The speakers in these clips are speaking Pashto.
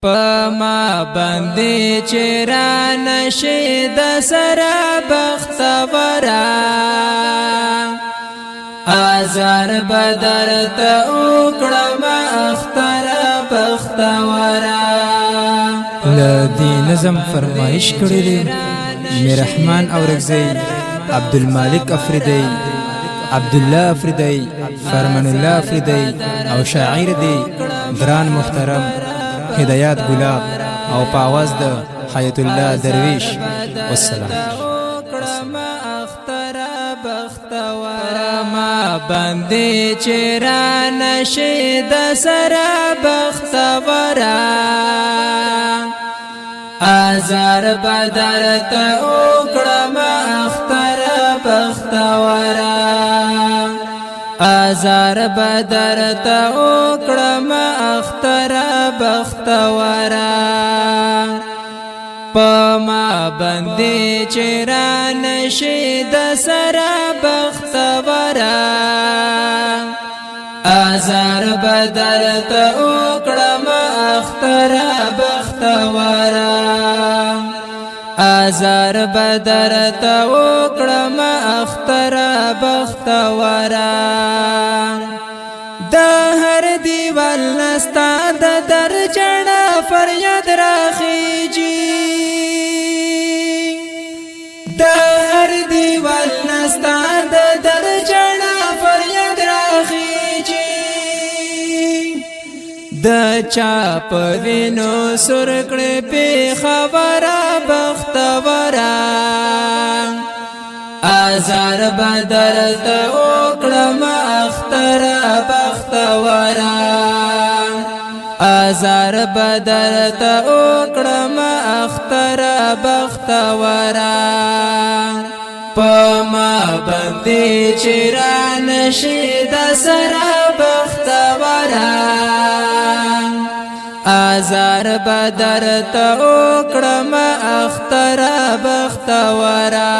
پما باندې چیرې نشي د سره بختورا ازار بدر ته وکړم اختر بختورا لدی نظم فرمایش کړی دی میرحمان اورغزی عبدالمالک افریدی عبدالله افریدی فرمان الله افریدی او شاعر دی ګران محترم هدایات ګلاب او په आवाज د حیات الله درویش والسلام ما باندې چیرې نشي د سره بختورا ازار بدر ته وکړم اختر بختورا ازار بدر ته وکړم اختر بختورا پما باندې چیرې نشي د سره بختورا ازار بدر ته وکړم اختر بختورا ازار بدر ته وکړم اختر بختورا د هر دیوال نستا د درجنا فریاد راخیږي د هر دیوال نستا د درجنا فریاد راخیږي د چا په وینو سر کړې په خبره بختورا ازار بدر ته وکړم اختر بختورا ازار بدر ته وکړم اختر بختورا پما باندې چیرې نشي د سره بختورا ازار بدر ته وکړم اختر بختورا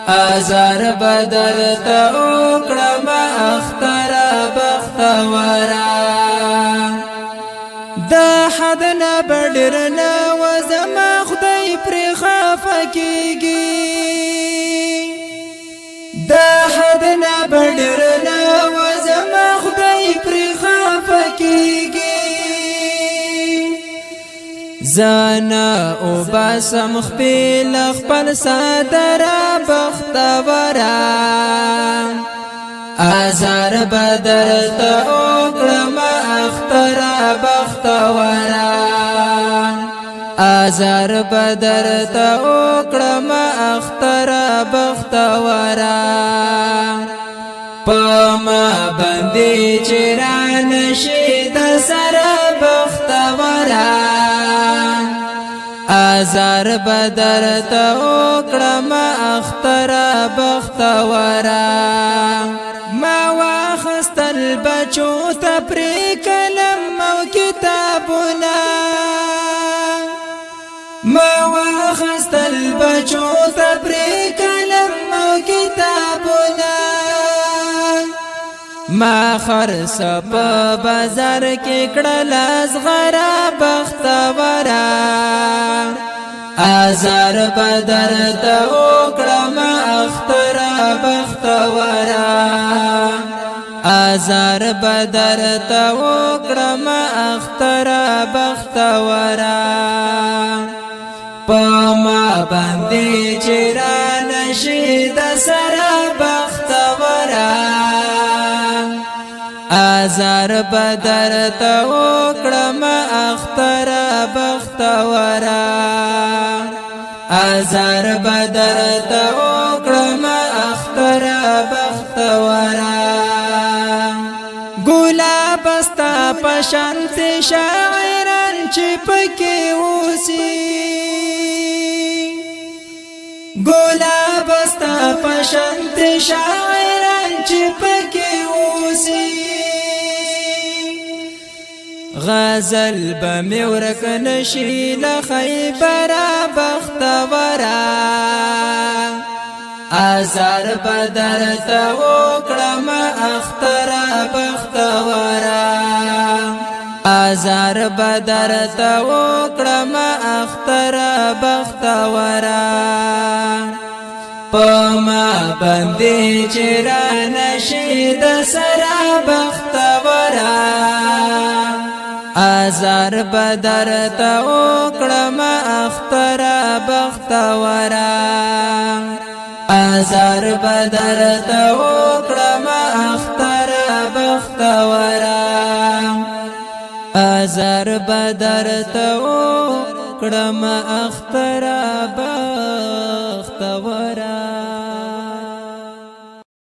ازار بدر ته وکړم اختر بختورا د حد نه بډر نه وزما خدای پر خفه کیږي د حد نه بډر نه وزما خدای پر خفه کیږي زانا او باسم خپل خپل صدر بختورا ازار بدر ته وکړم اختر بختورا ازار بدر ته وکړم اختر بختورا پما باندې چیرې نشي د سره بختورا ازار بدر ته وکړم اختر بختورا ما واخستل بچو ته پر کلم او کتابونه ما واخستل بچو ته پر کلم او کتابونه ما خرڅ په بازار کې کړل ازغرا بختورا ازار بدر ته وکړم اختر بختورا ازار بدر ته وکړم اختر بختورا پما باندې چیرې نشي د سره بختورا ازار بدر ته وکړم اختر بختورا ازار بدر ته وکړم اختر بختورا ګلاب استا پشانت شاعران چې پکې اوسي ګلاب استا پشانت شاعران چې پکې اوسي غزل بمورک نشي لخیبر بختورا ازار بدر ته وکړم اختر بختورا ازار بدر تا وکړم اختر بختورا پما باندې چیرې نشید سرا بختورا ازار بدر تا وکړم اختر بختورا ازار بدر تا وکړم اختر بختورا ازار بدر تا وکړم اختر بختورا